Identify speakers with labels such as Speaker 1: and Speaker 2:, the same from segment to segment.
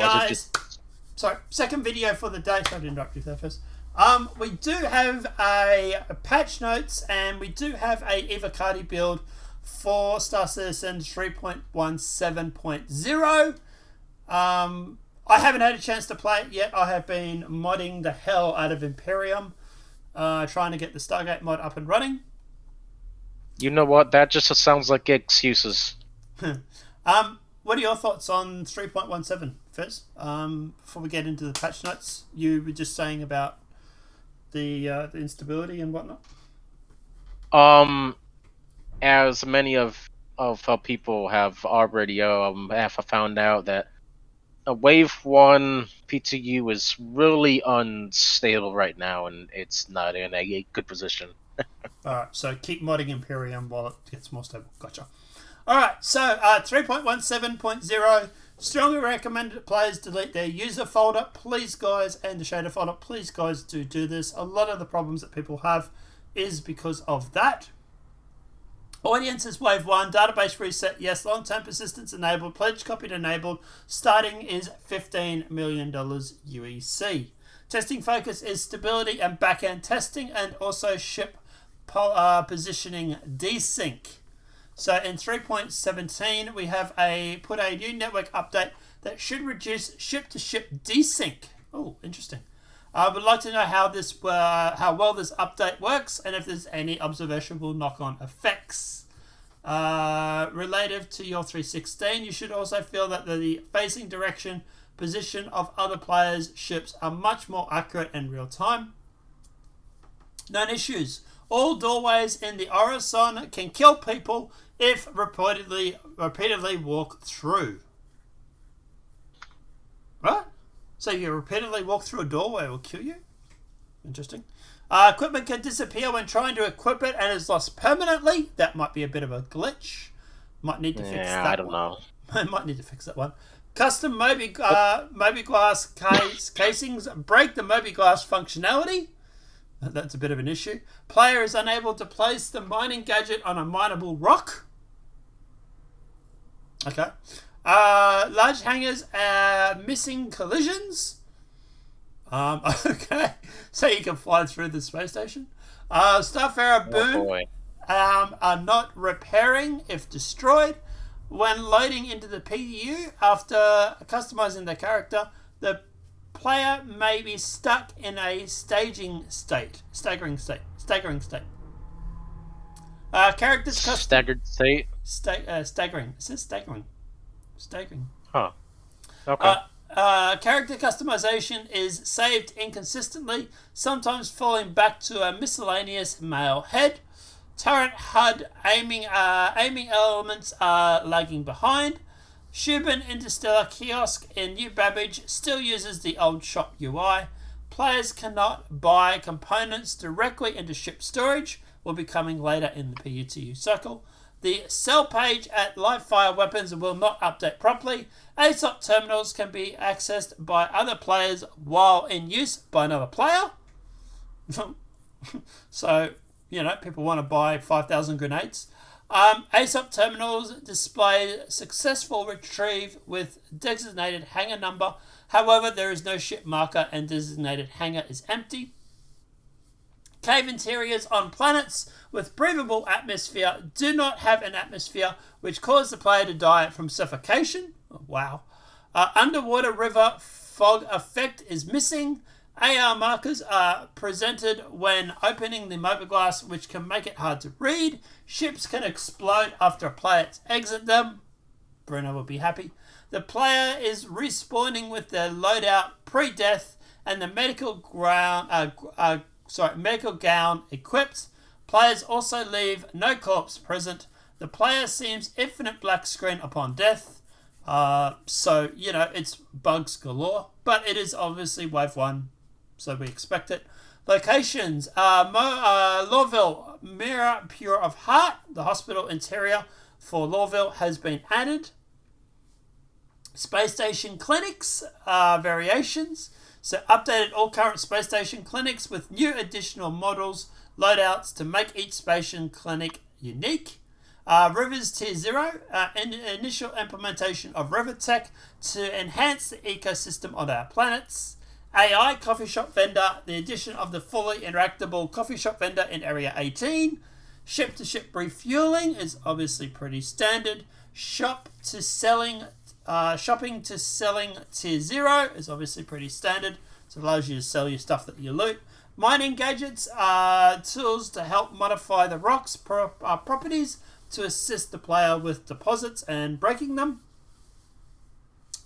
Speaker 1: was it
Speaker 2: guys. Sorry, second video for the day. Sorry to interrupt you there first. We do have a patch notes, and we do have a Evocati build for Star Citizen 3.17.0. I haven't had a chance to play it yet. I have been modding the hell out of Imperium, trying to get the Stargate mod up and running.
Speaker 1: You know what? That just sounds like excuses.
Speaker 2: What are your thoughts on 3.17, Fizz? Before we get into the patch notes, you were just saying about the instability and whatnot.
Speaker 1: As many of people have already have found out that a Wave 1 PTU is really unstable right now, and it's not in a good position.
Speaker 2: Alright, so keep modding Imperium while it gets more stable. Gotcha. Alright, so 3.17.0, strongly recommended that players delete their user folder, please guys, and the shader folder. Please guys, do this. A lot of the problems that people have is because of that. Audience is Wave 1, database reset, yes, long-term persistence enabled, pledge copied enabled, starting is $15 million UEC. Testing focus is stability and back-end testing, and also ship positioning desync. So in 3.17 we have put a new network update that should reduce ship-to-ship desync. Oh, interesting. I would like to know how well this update works, and if there's any observable knock-on effects. Relative to your 3.16, you should also feel that the facing direction, position of other players' ships are much more accurate in real time. Known issues. All doorways in the horizon can kill people if repeatedly walk through. Right? So you repeatedly walk through a doorway, it will kill you? Interesting. Equipment can disappear when trying to equip it and is lost permanently. That might be a bit of a glitch. Might need to fix that.
Speaker 1: I don't know.
Speaker 2: Might need to fix that one. Custom Mobi-Glass casings break the Mobi-Glass functionality. That's a bit of an issue. Player is unable to place the mining gadget on a mineable rock. Okay. Large hangars missing collisions. Okay. So you can fly through the space station. Starfarer boom are not repairing if destroyed. When loading into the PTU after customizing the character, the player may be stuck in a staggering state. Characters
Speaker 1: staggered state.
Speaker 2: Staggering. It says staggering.
Speaker 1: Huh. Okay.
Speaker 2: Character customization is saved inconsistently, sometimes falling back to a miscellaneous male head. Turret HUD aiming elements are lagging behind. Shubin Interstellar Kiosk in New Babbage still uses the old shop UI. Players cannot buy components directly into ship storage, will be coming later in the PUTU cycle. The sell page at live-fire weapons will not update properly. ASOP terminals can be accessed by other players while in use by another player. So, people want to buy 5,000 grenades. ASOP terminals display successful retrieve with designated hangar number. However, there is no ship marker and designated hangar is empty. Cave interiors on planets with breathable atmosphere do not have an atmosphere, which causes the player to die from suffocation. Oh, wow. Underwater river fog effect is missing. AR markers are presented when opening the Mobi-Glass, which can make it hard to read. Ships can explode after a player exits them. Bruno will be happy. The player is respawning with their loadout pre-death and the medical gown equipped. Players also leave no corpse present. The player seems infinite black screen upon death. So, it's bugs galore. But it is obviously Wave 1, so we expect it. Locations. Lawville, Mirror Pure of Heart. The hospital interior for Lawville has been added. Space station clinics. Variations. So updated all current space station clinics with new additional models, loadouts to make each station clinic unique. Rivers Tier 0, initial implementation of river tech to enhance the ecosystem on our planets. AI coffee shop vendor, the addition of the fully interactable coffee shop vendor in Area 18. Ship-to-ship refueling is obviously pretty standard. Shopping to selling Tier 0 is obviously pretty standard. So it allows you to sell your stuff that you loot. Mining gadgets are tools to help modify the rocks properties to assist the player with deposits and breaking them.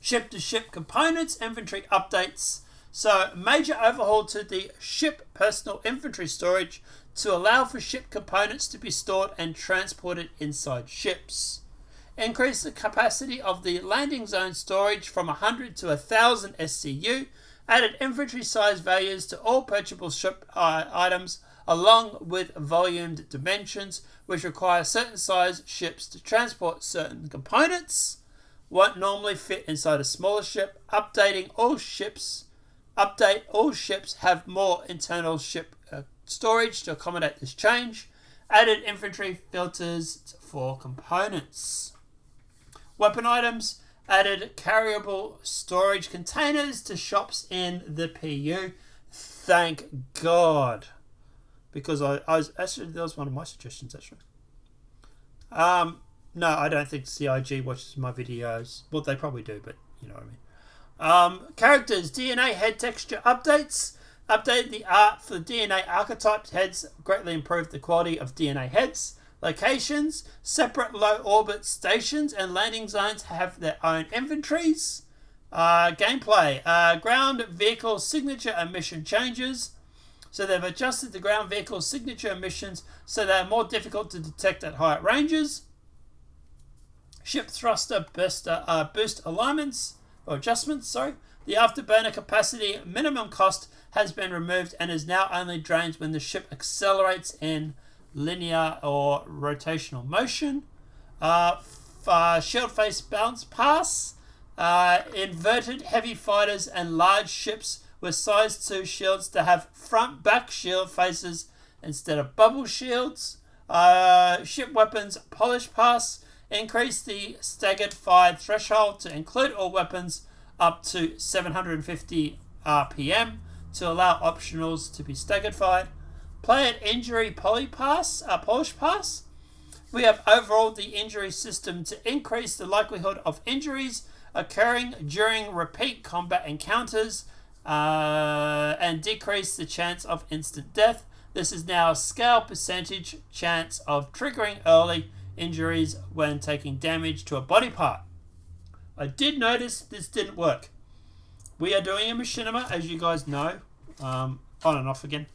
Speaker 2: Ship-to-ship components, inventory updates. So major overhaul to the ship personal inventory storage to allow for ship components to be stored and transported inside ships. Increase the capacity of the landing zone storage from 100 to 1000 SCU. Added inventory size values to all purchasable ship items along with volumed dimensions, which require certain size ships to transport certain components. Won't normally fit inside a smaller ship. Update all ships have more internal ship storage to accommodate this change. Added inventory filters for components. Weapon items. Added carryable storage containers to shops in the PU. Thank God. Because I was actually, that was one of my suggestions actually. No, I don't think CIG watches my videos. Well, they probably do, but you know what I mean. Characters, DNA head texture updates. Update the art for DNA archetypes heads. Greatly improved the quality of DNA heads. Locations, separate low orbit stations and landing zones have their own inventories. Gameplay, ground vehicle signature emission changes. So they've adjusted the ground vehicle signature emissions so they're more difficult to detect at higher ranges. Ship thruster boost alignments or adjustments. The afterburner capacity minimum cost has been removed and is now only drained when the ship accelerates in linear or rotational motion. Shield face bounce pass. Inverted heavy fighters and large ships with size 2 shields to have front back shield faces instead of bubble shields. Ship weapons polish pass. Increase the staggered fire threshold to include all weapons up to 750 RPM to allow optionals to be staggered fired. Player injury polish pass. We have overhauled the injury system to increase the likelihood of injuries occurring during repeat combat encounters and decrease the chance of instant death. This is now a scale percentage chance of triggering early injuries when taking damage to a body part. I did notice this didn't work. We are doing a machinima, as you guys know, on and off again.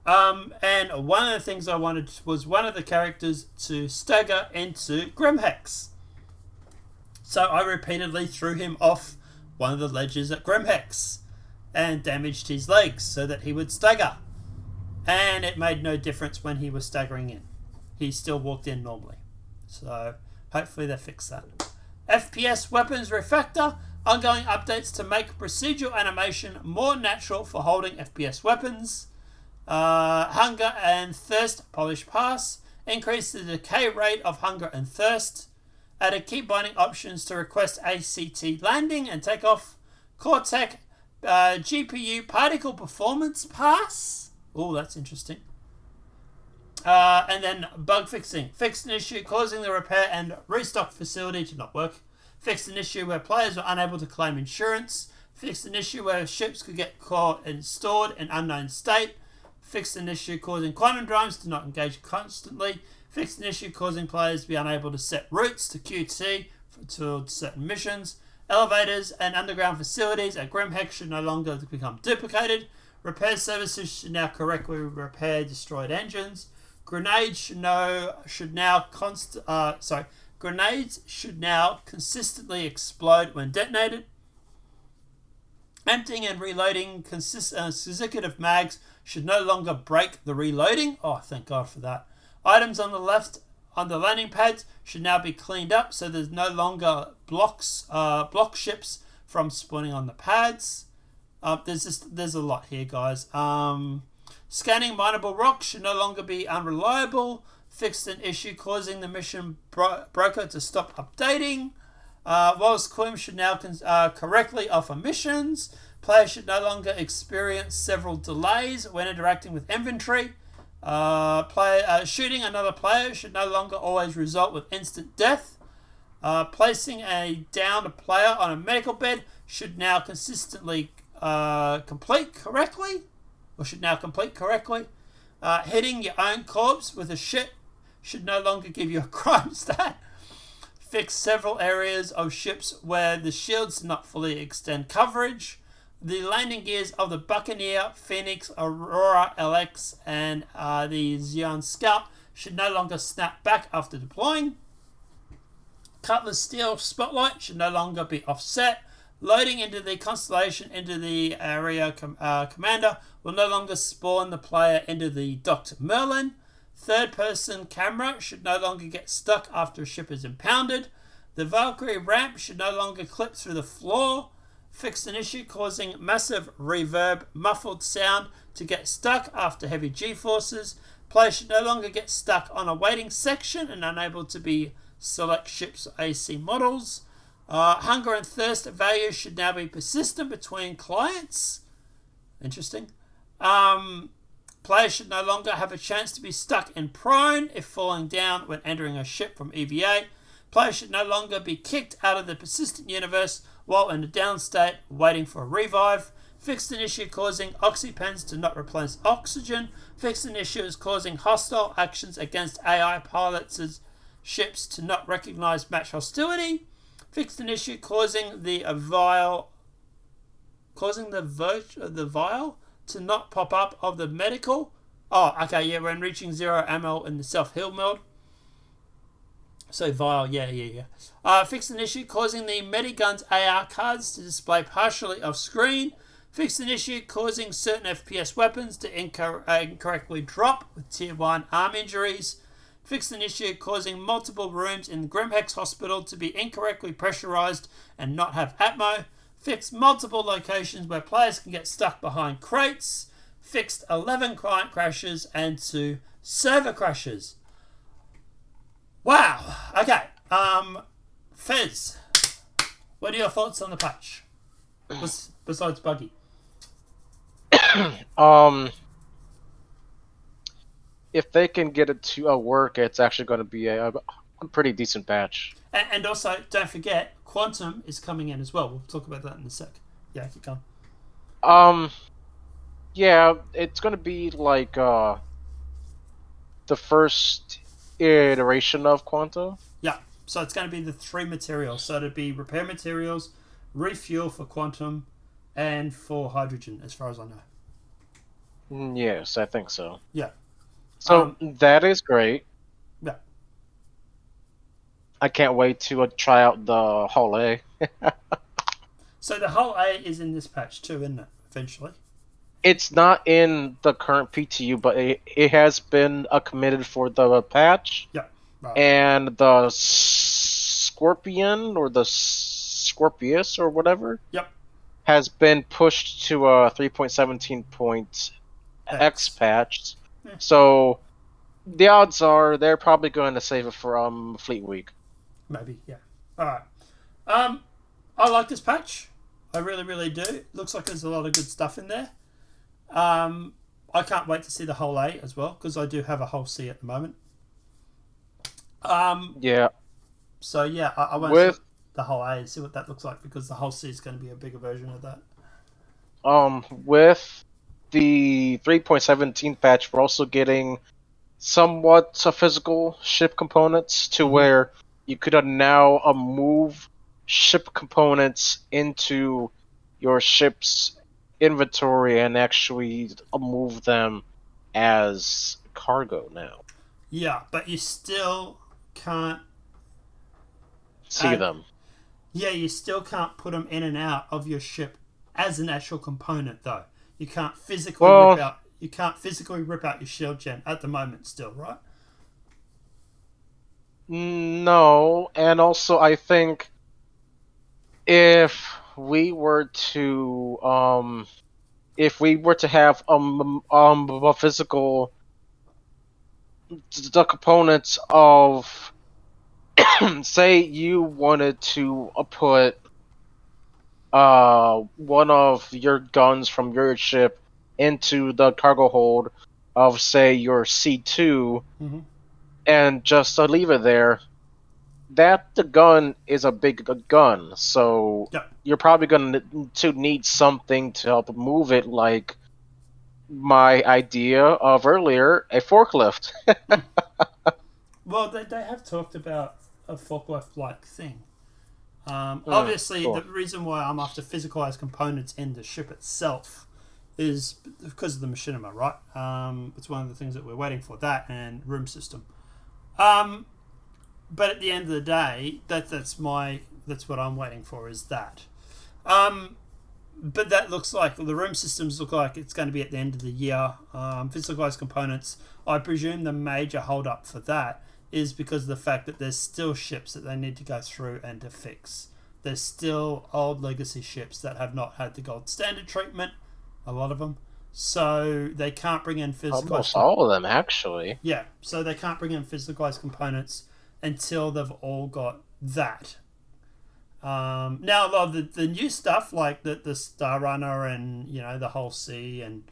Speaker 2: And one of the things I wanted was one of the characters to stagger into Grimhex. So I repeatedly threw him off one of the ledges at Grimhex and damaged his legs so that he would stagger. And it made no difference when he was staggering in. He still walked in normally. So hopefully they fix that. FPS weapons refactor. Ongoing updates to make procedural animation more natural for holding FPS weapons. Hunger and thirst polish pass. Increase the decay rate of hunger and thirst. Added key binding options to request ACT landing and takeoff. Cortec GPU particle performance pass. Oh, that's interesting. And then bug fixing. Fixed an issue causing the repair and restock facility to not work. Fixed an issue where players were unable to claim insurance. Fixed an issue where ships could get caught and stored in unknown state. Fixed an issue causing quantum drones to not engage constantly. Fixed an issue causing players to be unable to set routes to QT to certain missions. Elevators and underground facilities at Grimhex should no longer become duplicated. Repair services should now correctly repair destroyed engines. Grenades should now consistently explode when detonated. Emptying and reloading consecutive mags should no longer break the reloading. Oh, thank God for that. Items on the left on the landing pads should now be cleaned up so there's no longer block ships from spawning on the pads. There's a lot here, guys. Scanning mineable rocks should no longer be unreliable. fixed an issue causing the mission broker to stop updating. Whilst Quim should now correctly offer missions. Players should no longer experience several delays when interacting with inventory. Shooting another player should no longer always result with instant death. Placing a downed player on a medical bed should now consistently complete correctly. Hitting your own corpse with a ship should no longer give you a crime stat. Fix several areas of ships where the shields do not fully extend coverage. The landing gears of the Buccaneer, Phoenix, Aurora LX, and the Xeon Scout should no longer snap back after deploying. Cutlass Steel Spotlight should no longer be offset. Loading into the Constellation into the area commander will no longer spawn the player into the Dr. Merlin. Third-person camera should no longer get stuck after a ship is impounded. The Valkyrie ramp should no longer clip through the floor. Fixed an issue causing massive reverb muffled sound to get stuck after heavy G-forces. Players should no longer get stuck on a waiting section and unable to be select ships or AC models. Hunger and thirst values should now be persistent between clients. Interesting. Players should no longer have a chance to be stuck in prone if falling down when entering a ship from EVA. Players should no longer be kicked out of the persistent universe while in a down state waiting for a revive. Fixed an issue causing oxypens to not replace oxygen. Fixed an issue is causing hostile actions against AI pilots' ships to not recognize match hostility. Fixed an issue causing the vial to not pop up of the medical. Oh, okay, yeah, when reaching 0 ammo in the self-heal mode. So vial, yeah. Fixed an issue causing the Medigun's AR cards to display partially off screen. Fixed an issue causing certain FPS weapons to incorrectly drop with tier 1 arm injuries. Fixed an issue causing multiple rooms in the Grimhex Hospital to be incorrectly pressurized and not have atmo. Fixed multiple locations where players can get stuck behind crates. Fixed 11 client crashes and 2 server crashes. Wow. Okay. Fez, what are your thoughts on the patch? Besides buggy.
Speaker 1: If they can get it to work, it's actually going to be a pretty decent patch.
Speaker 2: And also, don't forget, Quantum is coming in as well. We'll talk about that in a sec. Yeah, keep going.
Speaker 1: Yeah, it's going to be like the first iteration of Quanta.
Speaker 2: Yeah, so it's going to be the 3 materials. So it'll be repair materials, refuel for Quantum, and for hydrogen, as far as I know.
Speaker 1: Yes, I think so.
Speaker 2: Yeah.
Speaker 1: So that is great.
Speaker 2: Yeah.
Speaker 1: I can't wait to try out the Hull A.
Speaker 2: So the Hull A is in this patch too, isn't it? Eventually.
Speaker 1: It's not in the current PTU, but it has been committed for the patch.
Speaker 2: Yeah. Right.
Speaker 1: And the Scorpion or the Scorpius or whatever.
Speaker 2: Yep.
Speaker 1: Has been pushed to a 3.17.x patch. Yeah. So the odds are they're probably going to save it for Fleet Week.
Speaker 2: Maybe, yeah. Alright. I like this patch. I really, really do. Looks like there's a lot of good stuff in there. I can't wait to see the Hull A as well, because I do have a Hull C at the moment.
Speaker 1: Yeah.
Speaker 2: So yeah, I want to see the Hull A and see what that looks like, because the Hull C is going to be a bigger version of that.
Speaker 1: With the 3.17 patch, we're also getting somewhat physical ship components to where you could now move ship components into your ship's inventory and actually move them as cargo now.
Speaker 2: Yeah, but you still can't
Speaker 1: see them.
Speaker 2: Yeah, you still can't put them in and out of your ship as an actual component, though. You can't physically rip out. You can't physically rip out your shield gen at the moment, still, right?
Speaker 1: No, and also I think if we were to have a physical the components of say you wanted to put one of your guns from your ship into the cargo hold of say your C2
Speaker 2: Mm-hmm.
Speaker 1: and just leave it there. That the gun is a big gun, so
Speaker 2: Yep.
Speaker 1: you're probably going to need something to help move it, like my idea of earlier, a forklift.
Speaker 2: Mm. Well, they have talked about a forklift-like thing. Obviously, the
Speaker 1: Cool.
Speaker 2: reason why I'm after physicalized components in the ship itself is because of the machinima, right? It's one of the things that we're waiting for, that and room system. Um, but at the end of the day, that's what I'm waiting for is that. Um, but that looks like the room systems look like it's going to be at the end of the year. Physicalized components, I presume the major hold up for that is because of the fact that there's still ships that they need to go through and to fix. There's still old legacy ships that have not had the gold standard treatment, a lot of them. So they can't bring in
Speaker 1: Almost
Speaker 2: physicalized.
Speaker 1: all of them, actually.
Speaker 2: Yeah, so they can't bring in physicalized components until they've all got that. Now a lot of the new stuff like the Star Runner and the whole C and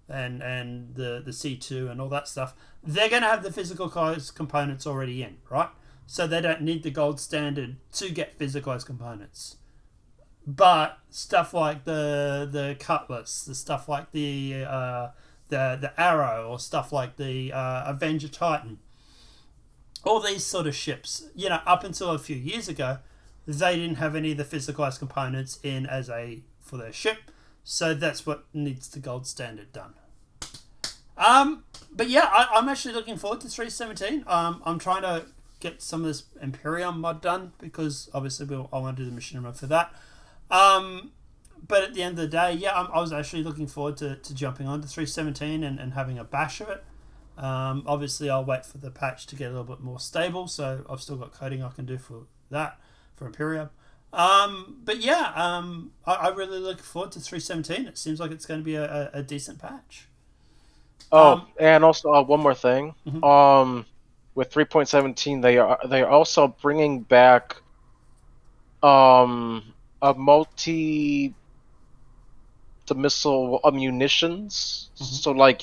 Speaker 2: the C2 and all that stuff, they're going to have the physical components already in, right? So they don't need the gold standard to get physicalized components. But stuff like the cutlass, the stuff like the arrow, or stuff like the Avenger Titan, all these sort of ships, up until a few years ago, they didn't have any of the physicalized components in as a for their ship, so that's what needs the gold standard done. But yeah, I'm actually looking forward to 3.17. I'm trying to get some of this Imperium mod done because obviously I want to do the machinima for that. But at the end of the day, yeah, I was actually looking forward to jumping on to 3.17 and having a bash of it. Obviously, I'll wait for the patch to get a little bit more stable, so I've still got coding I can do for that, for Imperium. But yeah, I really look forward to 3.17. It seems like it's going to be a decent patch.
Speaker 1: Oh,
Speaker 2: Um,
Speaker 1: and also one more thing.
Speaker 2: mhm,
Speaker 1: With 3.17, they are also bringing back a multi the missile munitions.
Speaker 2: mhm,
Speaker 1: So like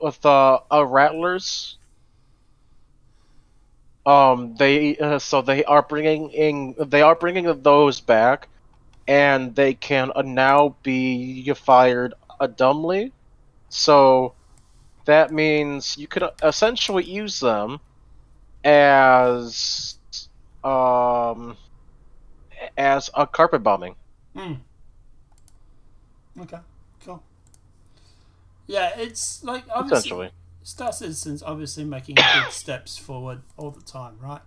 Speaker 1: with the rattlers. They so they are bringing those back, and they can now be fired dumbly. So that means you could essentially use them as um as a carpet bombing,
Speaker 2: mm, okay, cool. Yeah, it's like obviously
Speaker 1: essentially.
Speaker 2: Star Citizen's obviously making big steps forward all the time, right?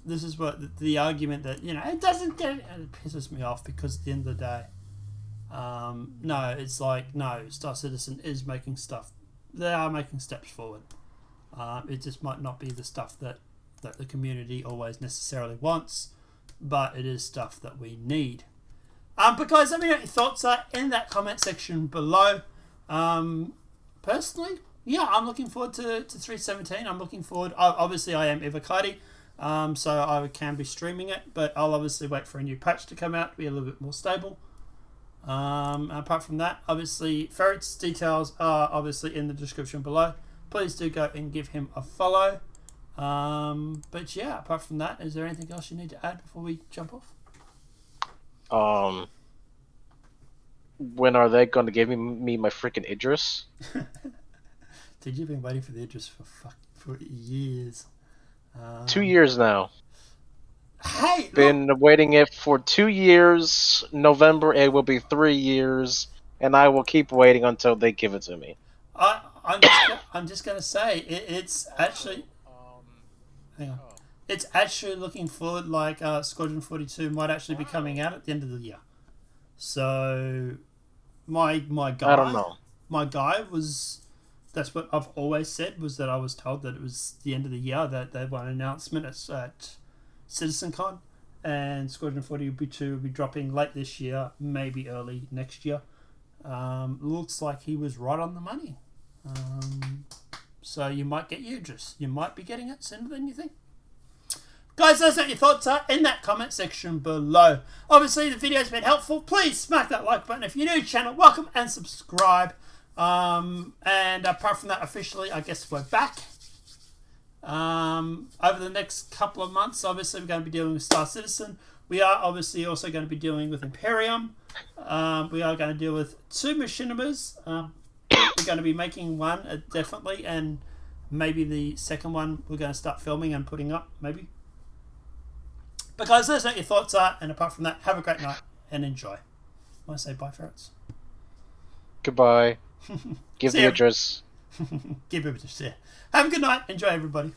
Speaker 2: This is what the argument that it doesn't get it pisses me off because at the end of the day, no, it's like no, Star Citizen is making stuff. They are making steps forward. It just might not be the stuff that the community always necessarily wants, but it is stuff that we need. But guys, let me know what your thoughts are in that comment section below. Personally, yeah, I'm looking forward to 3.17. I'm looking forward. Obviously, I am Ivakadi, so I can be streaming it, but I'll obviously wait for a new patch to come out to be a little bit more stable. Apart from that, obviously, Ferret's details are obviously in the description below. Please do go and give him a follow. But yeah, apart from that, is there anything else you need to add before we jump off?
Speaker 1: Um, when are they going to give me my freaking Idris?
Speaker 2: Dude, you've been waiting for the address for years.
Speaker 1: 2 years now.
Speaker 2: Hey, look,
Speaker 1: Been waiting it for 2 years. November it will be 3 years, and I will keep waiting until they give it to me.
Speaker 2: I'm just gonna say it's actually hang on.
Speaker 1: Oh.
Speaker 2: It's actually looking forward like Squadron 42 might actually be coming out at the end of the year. So my
Speaker 1: I don't
Speaker 2: guy
Speaker 1: know.
Speaker 2: my guy was that's what I've always said was that I was told that it was the end of the year that they want an announcement at CitizenCon and Squadron 42 will be dropping late this year, maybe early next year. Looks like he was right on the money. So you might get Udris. You might be getting it sooner than you think. Guys, let us know what your thoughts are in that comment section below. Obviously, the video's been helpful. Please smack that like button. If you're new to the channel, welcome and subscribe. And apart from that, officially, I guess we're back. Over the next couple of months, obviously, we're going to be dealing with Star Citizen. We are obviously also going to be dealing with Imperium. We are going to deal with 2 machinimas. We're going to be making one, definitely, and maybe the second one we're going to start filming and putting up, maybe. But guys, let us know what your thoughts are, and apart from that, have a great night and enjoy. I want to say bye, ferrets.
Speaker 1: Goodbye. Give the address.
Speaker 2: Give it a share. Have a good night. Enjoy, everybody.